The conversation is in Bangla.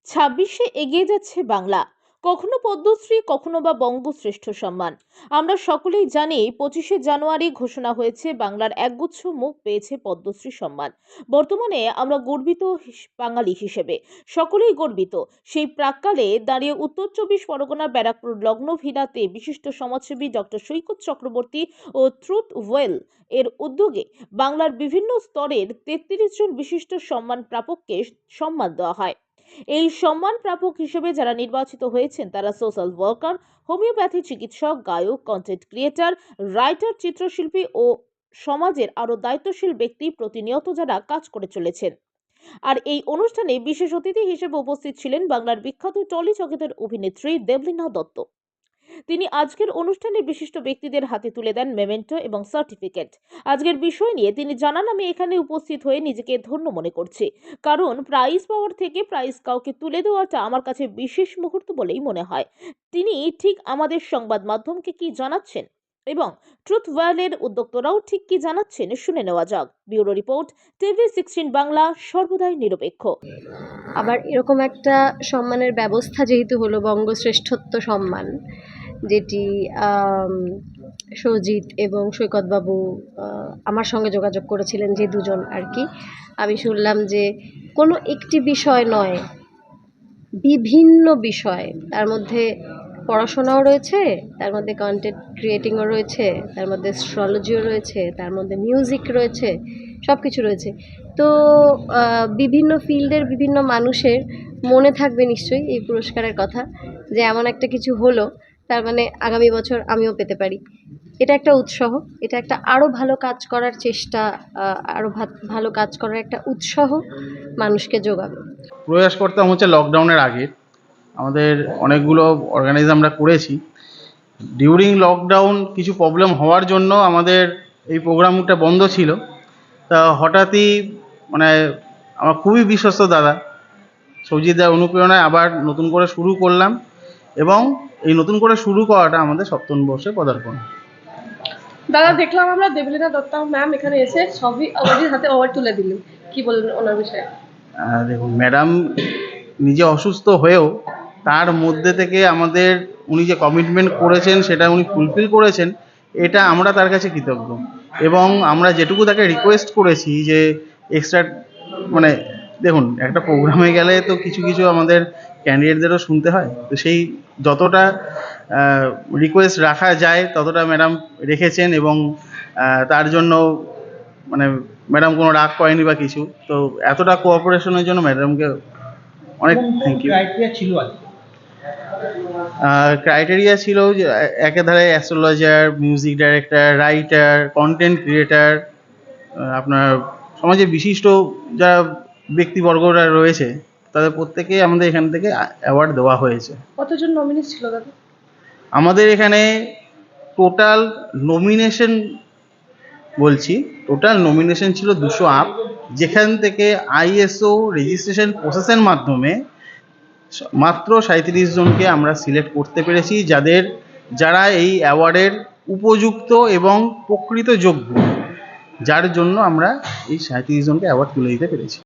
26-এ এগিয়ে যাচ্ছে বাংলা, কখনো পদ্মশ্রী, কখনো বা বঙ্গশ্রেষ্ঠ সম্মান। আমরা সকলেই জানি 25শে জানুয়ারি ঘোষণা হয়েছে বাংলার একগুচ্ছ মুখ পেয়েছে পদ্মশ্রী সম্মান। বর্তমানে আমরা গর্বিত বাঙালি হিসেবে সকলেই গর্বিত। সেই প্রাক্কালে দাঁড়িয়ে উত্তর 24 পরগনার ব্যারাকপুর লগ্ন ভিলাতে বিশিষ্ট সমাজসেবী ডক্টর সৈকত চক্রবর্তী ও ট্রুথ ওয়েল এর উদ্যোগে বাংলার বিভিন্ন স্তরের 33 জন বিশিষ্ট সম্মান প্রাপককে সম্মান দেওয়া হয়। এই সম্মান প্রাপক হিসেবে যারা নির্বাচিত হয়েছেন তারা সোশ্যাল ওয়ার্কার, হোমিওপ্যাথি চিকিৎসক, গায়ক, কন্টেন্ট ক্রিয়েটর, রাইটার, চিত্রশিল্পী ও সমাজের আরো দায়িত্বশীল ব্যক্তি প্রতিনিয়ত যারা কাজ করে চলেছেন। আর এই অনুষ্ঠানে বিশেষ অতিথি হিসেবে উপস্থিত ছিলেন বাংলার বিখ্যাত টলি জগতের অভিনেত্রী দেবলীনা দত্ত। তিনি আজকের অনুষ্ঠানে বিশিষ্ট ব্যক্তিদের হাতে তুলে দেন মেমেন্টো এবং সার্টিফিকেট। আজকের বিষয় নিয়ে তিনি জানান, আমি এখানে উপস্থিত হয়ে নিজেকে ধন্য মনে করছি, কারণ প্রাইজ পাওয়ার থেকে প্রাইজ কাউকে তুলে দেওয়াটা আমার কাছে বিশেষ মুহূর্ত বলেই মনে হয়। তিনি ঠিক আমাদের সংবাদ মাধ্যমকে কি জানাচ্ছেন এবং ট্রুথ ওয়ালের উদ্যোক্তারাও ঠিক কি জানাচ্ছেন শুনে নেওয়া যাক। ব্যুরো রিপোর্ট, TV16 বাংলা, সর্বদাই নিরপেক্ষ। আবার এরকম একটা সম্মানের ব্যবস্থা যেহেতু হলো বঙ্গশ্রেষ্ঠত্ব সম্মান, যেটি সজিত এবং সৈকতবাবু আমার সঙ্গে যোগাযোগ করেছিলেন, যে দুজন আর কি। আমি শুনলাম যে কোনো একটি বিষয় নয়, বিভিন্ন বিষয়, তার মধ্যে পড়াশোনাও রয়েছে, তার মধ্যে কন্টেন্ট ক্রিয়েটিংও রয়েছে, তার মধ্যে অ্যাস্ট্রোলজিও রয়েছে, তার মধ্যে মিউজিক রয়েছে, সব কিছু রয়েছে। তো বিভিন্ন ফিল্ডের বিভিন্ন মানুষের মনে থাকবে নিশ্চয়ই এই পুরস্কারের কথা, যে এমন একটা কিছু হলো, তার মানে আগামী বছর আমিও পেতে পারি। এটা একটা উৎসাহ, এটা একটা আরও ভালো কাজ করার চেষ্টা, আরও ভালো কাজ করার একটা উৎসাহ মানুষকে যোগাবে। প্রয়াস করতাম হচ্ছে লকডাউনের আগে, আমাদের অনেকগুলো অর্গানাইজ আমরা করেছি। ডিউরিং লকডাউন কিছু প্রবলেম হওয়ার জন্য আমাদের এই প্রোগ্রামটা বন্ধ ছিল। তা হঠাৎই মানে আমার খুবই বিশ্বস্ত দাদা সৌজিতদার অনুপ্রেরণায় আবার নতুন করে শুরু করলাম, এবং এই নতুন করে শুরু করাটা আমাদের সপ্তম বর্ষে পদার্পণ। দাদা, দেখলাম আমরা দেবলীনা দত্ত ম্যাম এখানে এসে সবই আমাদের হাতে অ্যাওয়ার্ড তুলে দিলেন, কি বলবেন ওনার বিষয়ে? দেখুন, ম্যাডাম নিজে অসুস্থ হয়েও তার মধ্যে থেকে আমাদের উনি যে কমিটমেন্ট করেছেন সেটা উনি ফুলফিল করেছেন, এটা আমরা তার কাছে কৃতজ্ঞ। এবং আমরা যেটুকু তাকে রিকোয়েস্ট করেছি যে এক্সট্রা, মানে দেখুন, একটা প্রোগ্রামে গেলে তো কিছু কিছু আমাদের ক্যান্ডিডেটদেরও শুনতে হয়, তো সেই যতটা রিকোয়েস্ট রাখা যায় ততটা ম্যাডাম রেখেছেন, এবং তার জন্য মানে ম্যাডাম কোনো রাগ করেনি বা কিছু। তো এতটা কোঅপারেশনের জন্য ম্যাডামকে অনেক থ্যাংক ইউ। ক্রাইটেরিয়া ছিল যে একেধারে astrologer, music director, writer, content creator, আপনার সমাজে বিশিষ্ট যারা ব্যক্তিবর্গরা রয়েছে তাদের প্রত্যেকেই আমাদের এখান থেকে অ্যাওয়ার্ড দেওয়া হয়েছে। কতজন নমিনি ছিল দাদা? আমাদের এখানে টোটাল নমিনেশন ছিল 200 আপ, যেখান থেকে ISO রেজিস্ট্রেশন প্রসেসের মাধ্যমে মাত্র 37 জনকে আমরা সিলেক্ট করতে পেরেছি, যারা এই অ্যাওয়ার্ডের উপযুক্ত এবং প্রকৃত যোগ্য, যার জন্য আমরা এই 37 জনকে অ্যাওয়ার্ড তুলে দিতে পেরেছি।